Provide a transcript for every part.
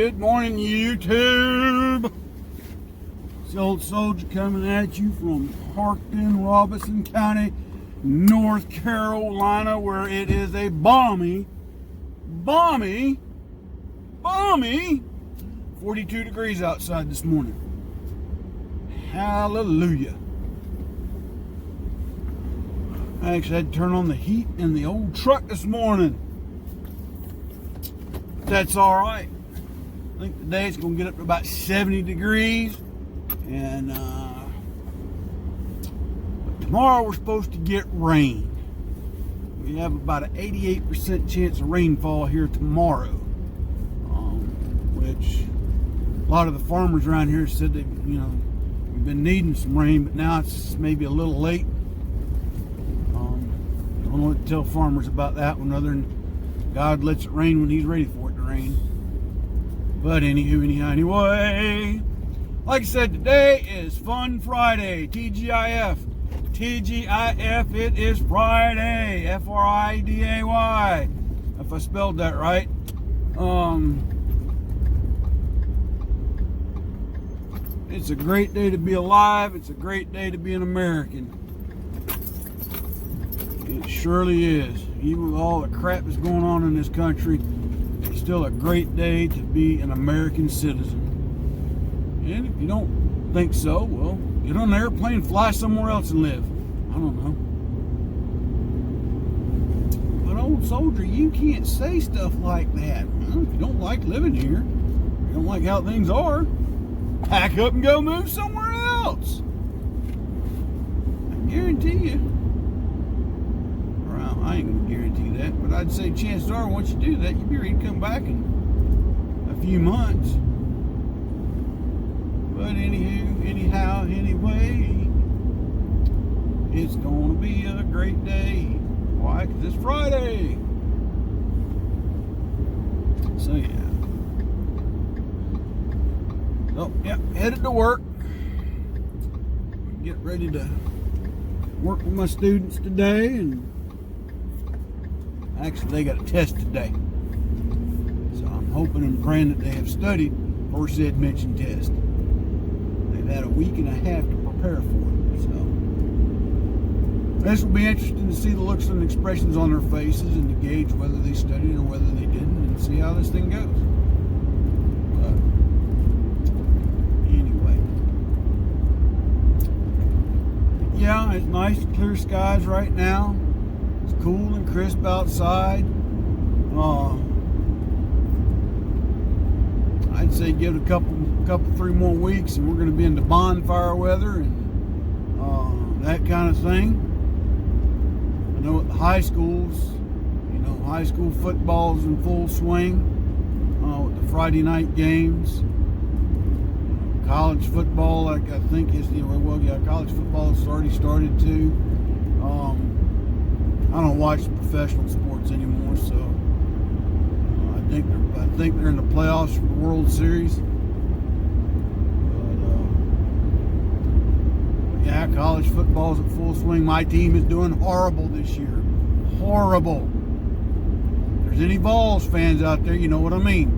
Good morning, YouTube. It's the old soldier coming at you from Parkton, Robeson County, North Carolina, where it is a balmy 42 degrees outside this morning. Hallelujah. I actually had to turn on the heat in the old truck this morning. That's all right. I think today it's going to get up to about 70 degrees. And tomorrow we're supposed to get rain. We have about an 88% chance of rainfall here tomorrow. Which a lot of the farmers around here said they, we've been needing some rain, but now it's maybe a little late. I don't know what to tell farmers about that one other than God lets it rain when he's ready for it to rain. But anyway, like I said, today is Fun Friday. TGIF, it is Friday. Friday, if I spelled that right. It's a great day to be alive. It's a great day to be an American. It surely is. Even with all the crap that's going on in this country, it's still a great day to be an American citizen. And if you don't think so, well, get on an airplane, fly somewhere else and live. I don't know. But old soldier, you can't say stuff like that. Well, if you don't like living here, you don't like how things are, pack up and go move somewhere else. I guarantee you. Well, I ain't gonna guarantee that, but I'd say chances are once you do that, you'll be ready to come back in a few months. But anyway, it's gonna be a great day. Why? Because it's Friday. So yeah. So yeah, headed to work. Get ready to work with my students today, and actually they got a test today. So I'm hoping and praying that they have studied for said mention test. They've had a week and a half to prepare for it. So this will be interesting to see the looks and expressions on their faces and to gauge whether they studied or whether they didn't, and see how this thing goes. Yeah, it's nice, clear skies right now. It's cool and crisp outside. I'd say give it a couple, 3 more weeks, and we're going to be into bonfire weather and that kind of thing. I know at the high schools, high school football's in full swing with the Friday night games. College football, I think is college football has already started too. I don't watch professional sports anymore, so I think they're in the playoffs for the World Series. But yeah, college football's at full swing. My team is doing horrible this year. Horrible. If there's any Vols fans out there, you know what I mean.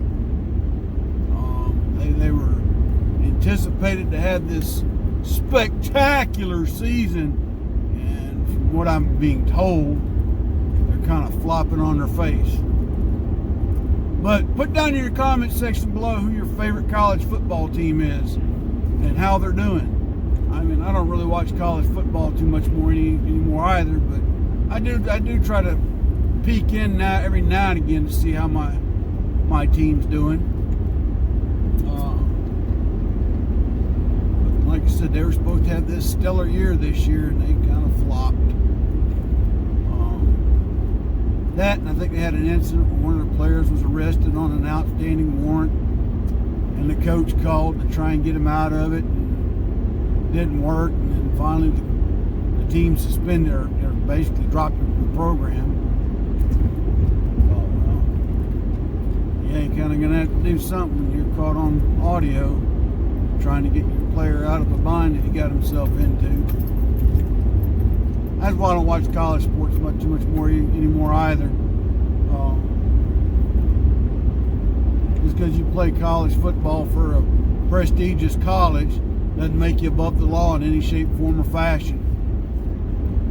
They were anticipated to have this spectacular season, and from what I'm being told, they're kind of flopping on their face. But put down in your comment section below who your favorite college football team is and how they're doing. I mean, I don't really watch college football too much more anymore either, but I do try to peek in now every now and again to see how my team's doing. Like I said, they were supposed to have this stellar year this year, and they kind of flopped. That, and I think they had an incident where one of their players was arrested on an outstanding warrant, and the coach called to try and get him out of it, and it didn't work, and then finally the team suspended or basically dropped him from the program. Yeah, you're kind of going to have to do something when you're caught on audio trying to get your player out of a bind that he got himself into. That's why I don't watch college sports too much more anymore either. just because you play college football for a prestigious college doesn't make you above the law in any shape, form, or fashion.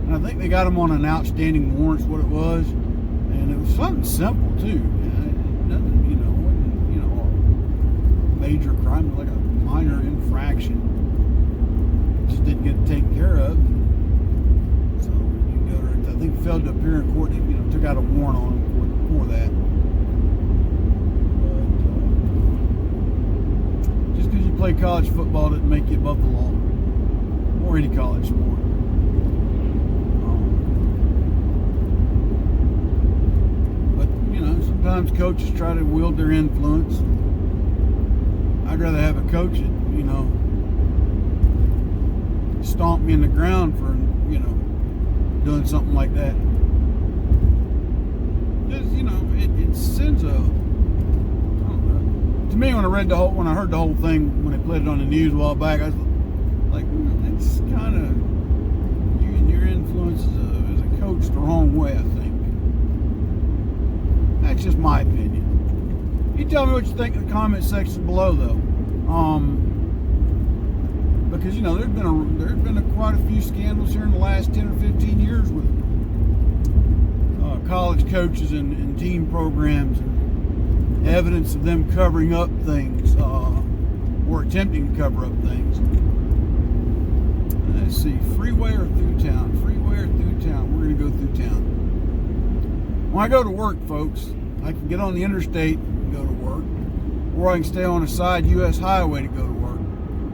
And I think they got him on an outstanding warrant, what it was, and it was something simple too. Nothing, a major crime, like a minor infraction. Just didn't get taken care of. So I think failed to appear in court. Took out a warrant on him for that. Just because you play college football doesn't make you above the law, or any college sport. But sometimes coaches try to wield their influence. I'd rather have a coach that stomp me in the ground for doing something like that. Just, it sends a, I don't know. To me, when I heard the whole thing, when they played it on the news a while back, I was like, it's kind of using your influence as a coach the wrong way, I think. That's just my opinion. You tell me what you think in the comment section below, though. Because there's been quite a few scandals here in the last 10 or 15 years with college coaches and team programs, and evidence of them covering up things or attempting to cover up things. Let's see, freeway or through town? Freeway or through town? We're going to go through town. When I go to work, folks, I can get on the interstate and go to work, or I can stay on a side U.S. highway to go to work.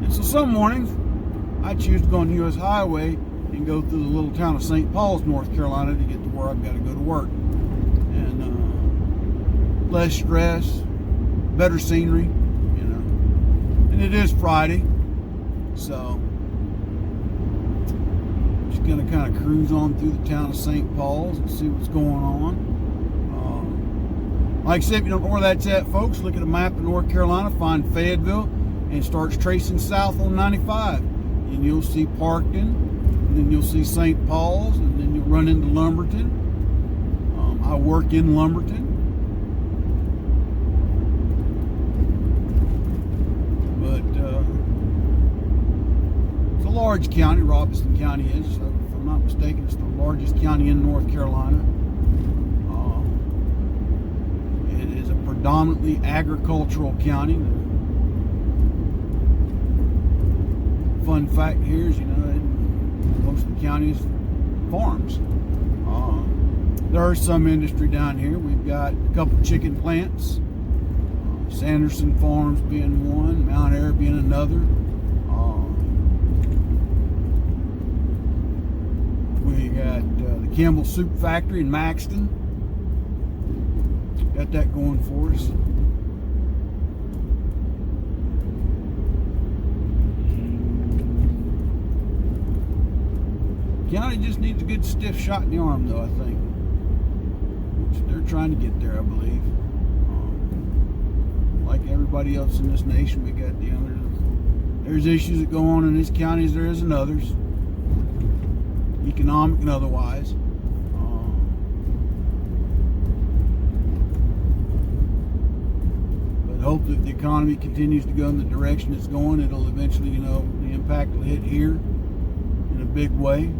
And so some mornings, I choose to go on the U.S. highway and go through the little town of St. Paul's, North Carolina, to get to where I've got to go to work. And less stress, better scenery, And it is Friday, so just going to kind of cruise on through the town of St. Paul's and see what's going on. Like I said, if you don't know where that's at, folks, look at a map of North Carolina, find Fayetteville, and starts tracing south on 95. And you'll see Parkton, and then you'll see St. Paul's, and then you'll run into Lumberton. I work in Lumberton. But it's a large county, Robeson County is. So if I'm not mistaken, it's the largest county in North Carolina. It is a predominantly agricultural county. Fun fact here is, most of the county is farms. There is some industry down here. We've got a couple chicken plants, Sanderson Farms being one, Mount Air being another. We got the Campbell Soup Factory in Maxton. Got that going for us. County just needs a good stiff shot in the arm, though, I think. Which they're trying to get there, I believe. Like everybody else in this nation, we got, there's issues that go on in these counties there is in others, economic and otherwise. But hope that the economy continues to go in the direction it's going. It'll eventually, the impact will hit here in a big way.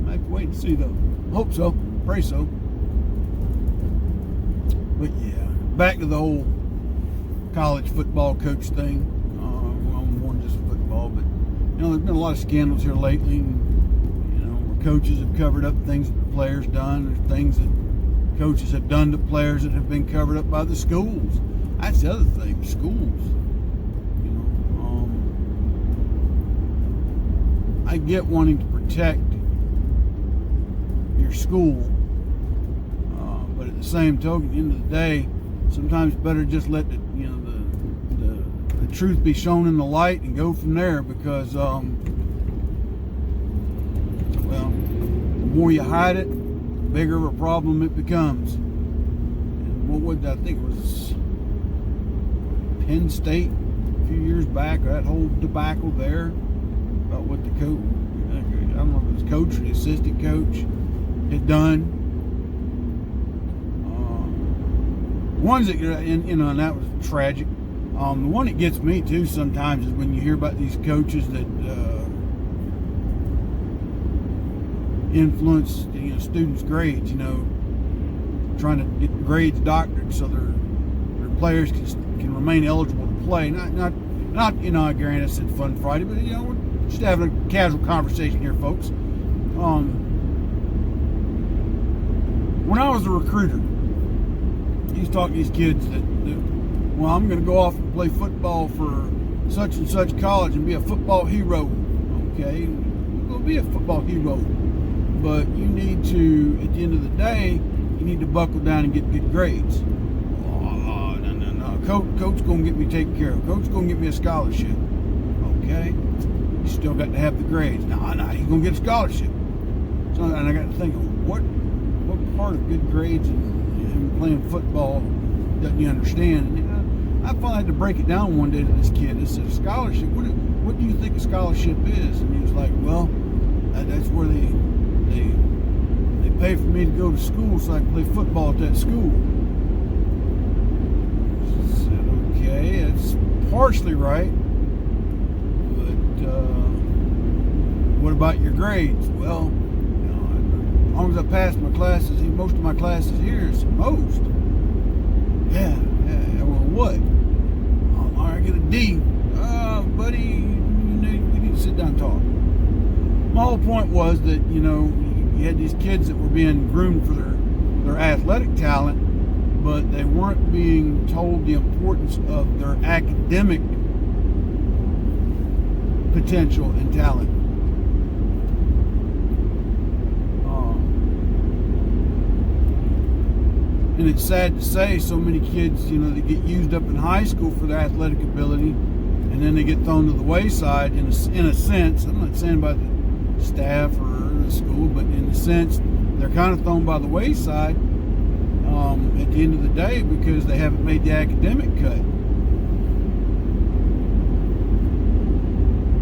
I have to wait and see, though. Hope so. Pray so. But yeah, back to the whole college football coach thing. Well, more than just football, but there's been a lot of scandals here lately. And, where coaches have covered up things that the players done. There's things that coaches have done to players that have been covered up by the schools. That's the other thing. Schools. I get wanting to protect your school, but at the same token, at the end of the day, sometimes it's better just let the truth be shown in the light and go from there, because the more you hide it, the bigger of a problem it becomes. And what would I think it was Penn State a few years back, that whole debacle there about what the coach, I don't know if it was coach or the assistant coach, had done. ones that, and that was tragic. The one that gets me too sometimes is when you hear about these coaches that influence students' grades. Trying to get grades doctored so their players can remain eligible to play. Not I guarantee I said Fun Friday, but we're just having a casual conversation here, folks. When I was a recruiter, I used to talk to these kids that well, I'm going to go off and play football for such and such college and be a football hero. Okay, go be a football hero, but you need to, at the end of the day, you need to buckle down and get good grades. Oh, no. Coach going to get me taken care of. Coach going to get me a scholarship. Okay, you still got to have the grades. No, you're going to get a scholarship. So, and I got to think, what part of good grades and playing football doesn't you understand? I finally had to break it down one day to this kid. I said, scholarship, what do you think a scholarship is? And he was like, well, that's where they pay for me to go to school so I can play football at that school. I said, okay, that's partially right, but what about your grades? Well, as long as I pass my classes, most of my classes here is most. Yeah, well, what? I get a D. Buddy, we need to sit down and talk. My whole point was that, you had these kids that were being groomed for their athletic talent, but they weren't being told the importance of their academic potential and talent. And it's sad to say so many kids, they get used up in high school for their athletic ability, and then they get thrown to the wayside in a sense. I'm not saying about the staff or the school, but in a sense, they're kind of thrown by the wayside at the end of the day because they haven't made the academic cut.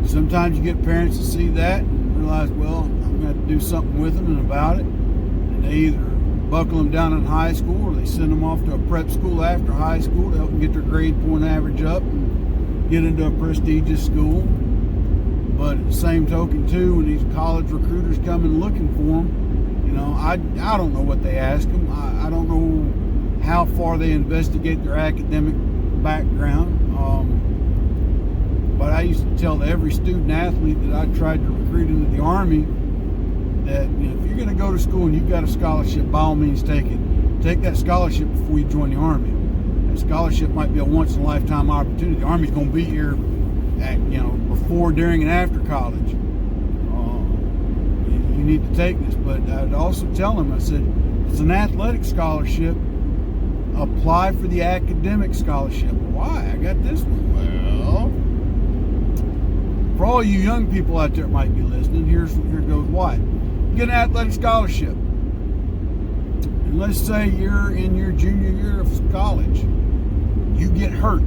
Sometimes you get parents to see that and realize, well, I'm going to have to do something with them and about it. And they either buckle them down in high school or they send them off to a prep school after high school to help them get their grade point average up and get into a prestigious school. But at the same token, too, when these college recruiters come in looking for them, I don't know what they ask them. I don't know how far they investigate their academic background. But I used to tell every student athlete that I tried to recruit into the Army that if you're going to go to school and you've got a scholarship, by all means take it. Take that scholarship before you join the Army. That scholarship might be a once-in-a-lifetime opportunity. The Army's going to be here before, during, and after college. You need to take this. But I'd also tell them, I said, it's an athletic scholarship. Apply for the academic scholarship. Why? I got this one. Well, for all you young people out there that might be listening, here goes why. You get an athletic scholarship. And let's say you're in your junior year of college. You get hurt.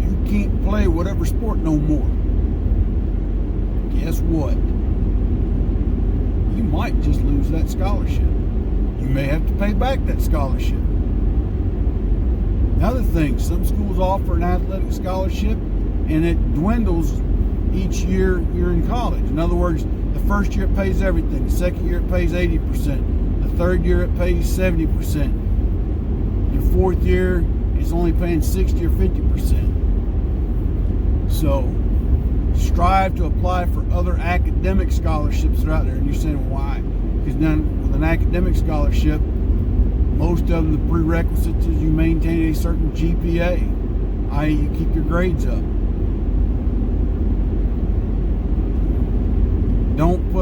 You can't play whatever sport no more. Guess what? You might just lose that scholarship. You may have to pay back that scholarship. Another thing, some schools offer an athletic scholarship and it dwindles each year you're in college. In other words, the first year it pays everything. The second year it pays 80%. The third year it pays 70%. Your fourth year it's only paying 60 or 50%. So strive to apply for other academic scholarships that are out there. And you're saying, why? Because then with an academic scholarship, most of them, the prerequisites is you maintain a certain GPA, i.e. you keep your grades up. Don't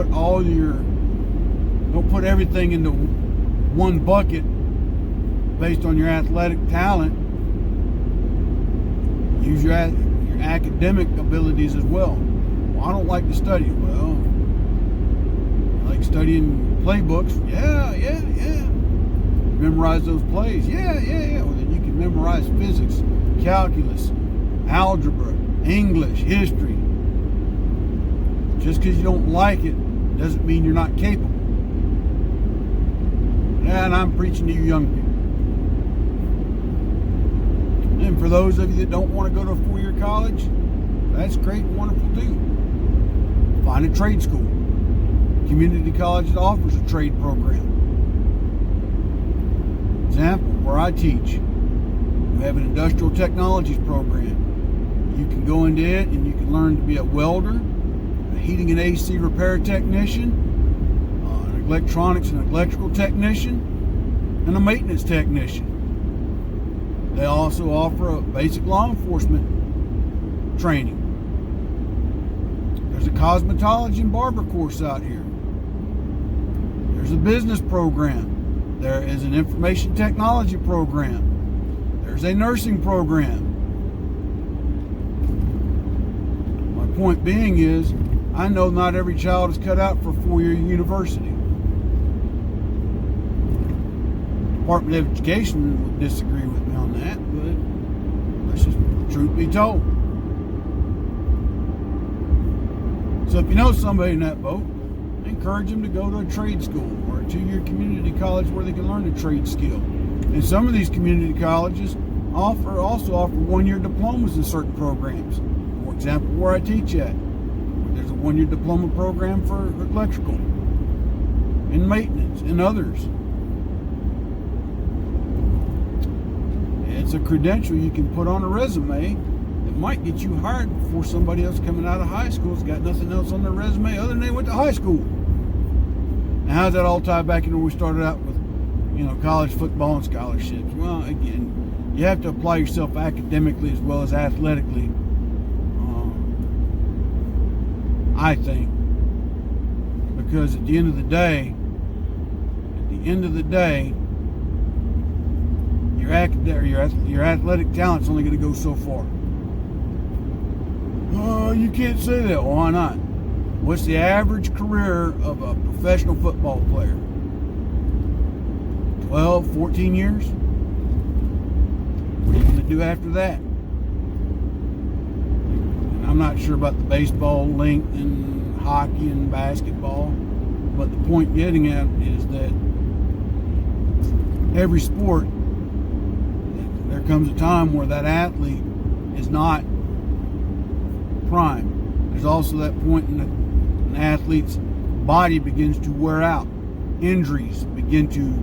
put everything into one bucket based on your athletic talent. Use your academic abilities as well. Well, I don't like to study. Well, I like studying playbooks. Yeah. Memorize those plays. Yeah. Well, then you can memorize physics, calculus, algebra, English, history. Just because you don't like it doesn't mean you're not capable. And I'm preaching to you young people. And for those of you that don't want to go to a 4-year college, that's great and wonderful too. Find a trade school. Community college that offers a trade program. Example, where I teach, we have an industrial technologies program. You can go into it and you can learn to be a welder, a heating and AC repair technician, an electronics and electrical technician, and a maintenance technician. They also offer a basic law enforcement training. There's a cosmetology and barber course out here. There's a business program. There is an information technology program. There's a nursing program. My point being is, I know not every child is cut out for a 4-year university. Department of Education would disagree with me on that, but that's just truth be told. So if you know somebody in that boat, encourage them to go to a trade school or a 2-year community college where they can learn a trade skill. And some of these community colleges also offer 1-year diplomas in certain programs. For example, where I teach at, there's a 1-year diploma program for electrical and maintenance and others. It's a credential you can put on a resume that might get you hired before somebody else coming out of high school has got nothing else on their resume other than they went to high school. Now, how does that all tie back into where we started out with, college football and scholarships? Well, again, you have to apply yourself academically as well as athletically, I think, because at the end of the day, your athletic talent's only going to go so far. Oh, you can't say that. Why not? What's the average career of a professional football player? 12, 14 years? What are you going to do after that? And I'm not sure about the baseball length and hockey and basketball, but the point getting at is that every sport, there comes a time where that athlete is not prime. There's also that point in an athlete's body begins to wear out. Injuries begin to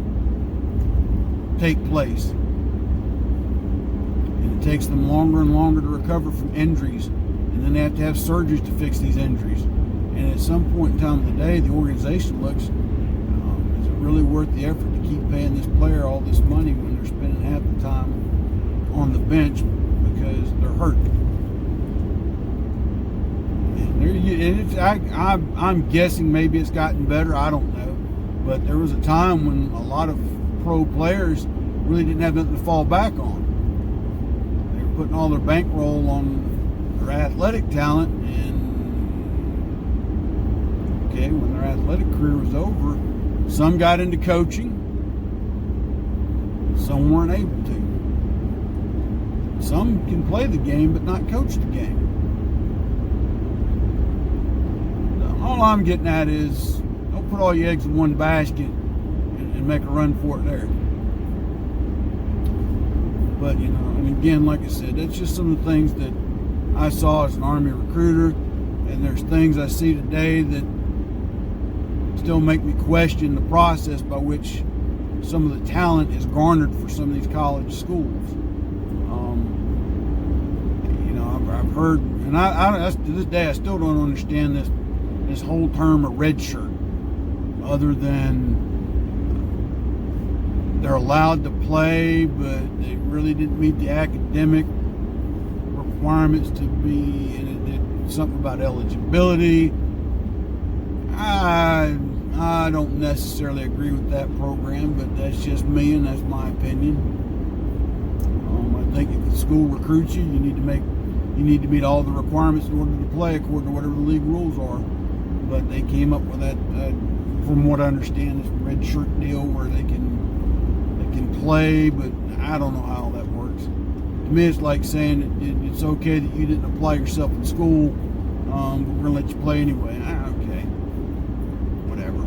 take place. And it takes them longer and longer to recover from injuries. And then they have to have surgeries to fix these injuries. And at some point in time of the day, the organization looks, is it really worth the effort to keep paying this player all this money when they're spending half the time on the bench because they're hurt? I'm guessing maybe it's gotten better. I don't know. But there was a time when a lot of pro players really didn't have nothing to fall back on. They were putting all their bankroll on their athletic talent, and when their athletic career was over, some got into coaching, some weren't able to. Some can play the game but not coach the game. All I'm getting at is, don't put all your eggs in one basket and make a run for it there. But, and again, like I said, that's just some of the things that I saw as an Army recruiter, and there's things I see today that still make me question the process by which some of the talent is garnered for some of these college schools. I've heard, and I to this day I still don't understand this whole term of red shirt, other than they're allowed to play, but they really didn't meet the academic requirements to be, and it's something about eligibility. I don't necessarily agree with that program, but that's just me and that's my opinion. I think if the school recruits you, you need to meet all the requirements in order to play according to whatever the league rules are. But they came up with that, from what I understand, this red shirt deal where they can play, but I don't know how all that works. To me, it's like saying it's okay that you didn't apply yourself in school, but we're gonna let you play anyway. Okay, whatever.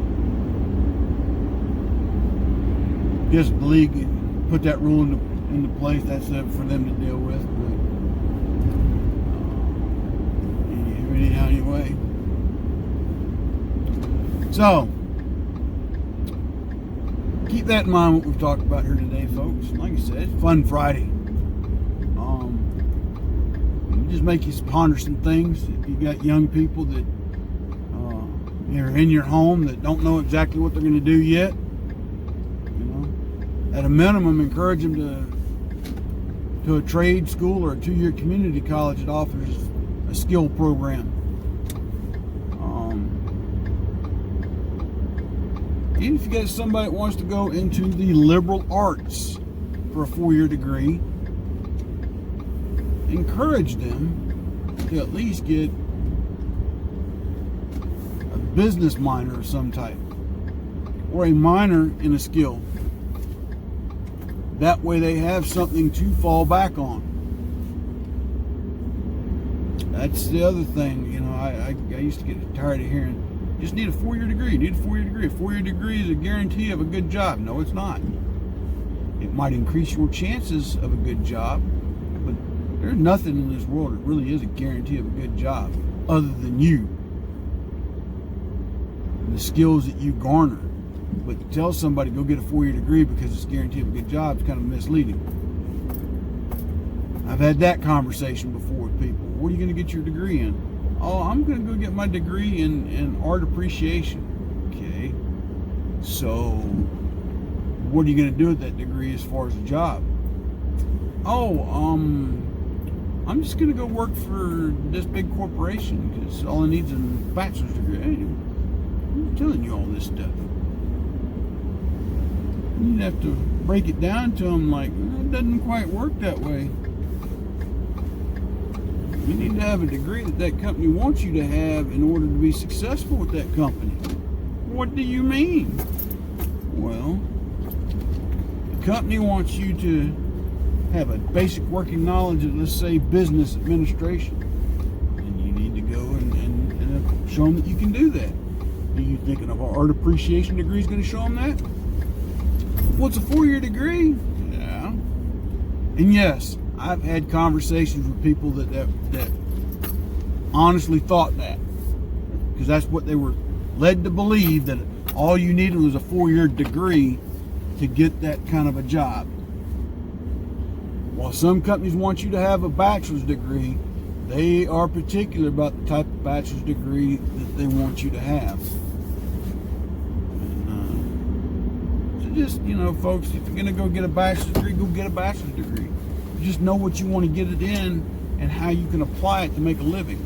Guess the league put that rule into into place. That's up for them to deal with. But anyway. So keep that in mind, what we've talked about here today, folks. Like I said, it's Fun Friday. Just make you ponder some things. If you got young people that are in your home that don't know exactly what they're going to do yet, at a minimum, encourage them to a trade school or a 2-year community college that offers a skill program. Even if you got somebody that wants to go into the liberal arts for a 4-year degree, encourage them to at least get a business minor of some type or a minor in a skill. That way they have something to fall back on. That's the other thing. I used to get tired of hearing, just need a 4-year degree, need a 4-year degree. A 4-year degree is a guarantee of a good job. No, it's not. It might increase your chances of a good job, but there's nothing in this world that really is a guarantee of a good job other than you and the skills that you garner. But to tell somebody go get a 4-year degree because it's a guarantee of a good job is kind of misleading. I've had that conversation before with people. What are you going to get your degree in? Oh, I'm going to go get my degree in art appreciation. Okay. So what are you going to do with that degree as far as a job? Oh, I'm just going to go work for this big corporation because all I need is a bachelor's degree. Hey, I'm telling you all this stuff. You'd have to break it down to them like, it doesn't quite work that way. You need to have a degree that company wants you to have in order to be successful with that company. What do you mean? Well, the company wants you to have a basic working knowledge of, let's say, business administration. And you need to go and show them that you can do that. Do you think an art appreciation degree is going to show them that? Well, it's a 4-year degree. Yeah. And yes, I've had conversations with people that honestly thought that. Because that's what they were led to believe, that all you needed was a 4-year degree to get that kind of a job. While some companies want you to have a bachelor's degree, they are particular about the type of bachelor's degree that they want you to have. Just, folks, if you're going to go get a bachelor's degree, go get a bachelor's degree. You just know what you want to get it in and how you can apply it to make a living.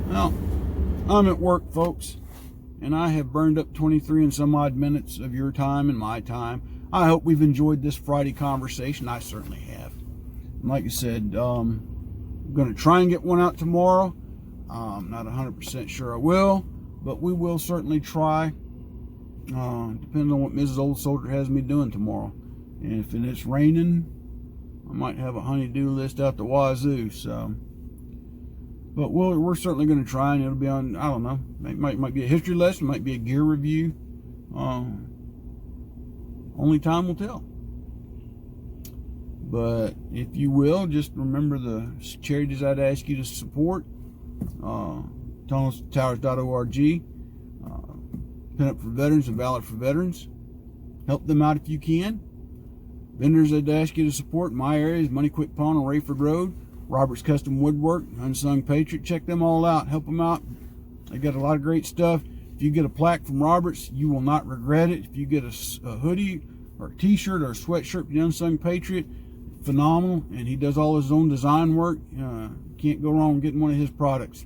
Well, I'm at work, folks, and I have burned up 23 and some odd minutes of your time and my time. I hope we've enjoyed this Friday conversation. I certainly have. And like I said, I'm going to try and get one out tomorrow. I'm not 100% sure I will, but we will certainly try. Depending on what Mrs. Old Soldier has me doing tomorrow. And if it's raining, I might have a honey-do list out the wazoo. So, but we're certainly going to try, and it'll be on, I don't know, might be a history lesson, might be a gear review. Only time will tell. But if you will, just remember the charities I'd ask you to support. Towers.org. Pin Up for Veterans and Ballot for Veterans. Help them out if you can. Vendors I'd ask you to support in my areas: Money Quick Pawn on Rayford Road, Roberts Custom Woodwork, Unsung Patriot. Check them all out. Help them out. They got a lot of great stuff. If you get a plaque from Roberts, you will not regret it. If you get a hoodie or a t-shirt or a sweatshirt from the Unsung Patriot, phenomenal. And he does all his own design work. Can't go wrong getting one of his products.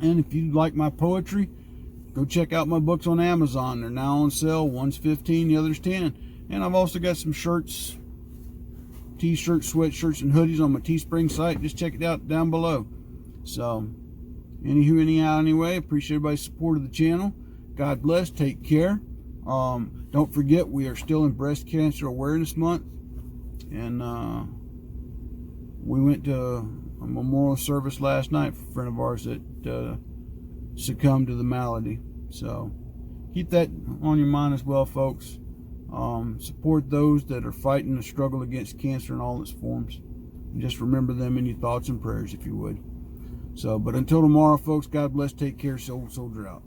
And if you like my poetry, go check out my books on Amazon. They're now on sale. One's $15, the other's $10. And I've also got some shirts, t-shirts, sweatshirts, and hoodies on my Teespring site. Just check it out down below. So, anyway, appreciate everybody's support of the channel. God bless. Take care. Don't forget, we are still in Breast Cancer Awareness Month. And we went to a memorial service last night for a friend of ours that succumbed to the malady. So keep that on your mind as well, folks. Support those that are fighting the struggle against cancer in all its forms. And just remember them in your thoughts and prayers, if you would. So, but until tomorrow, folks, God bless. Take care. Soul Soldier out.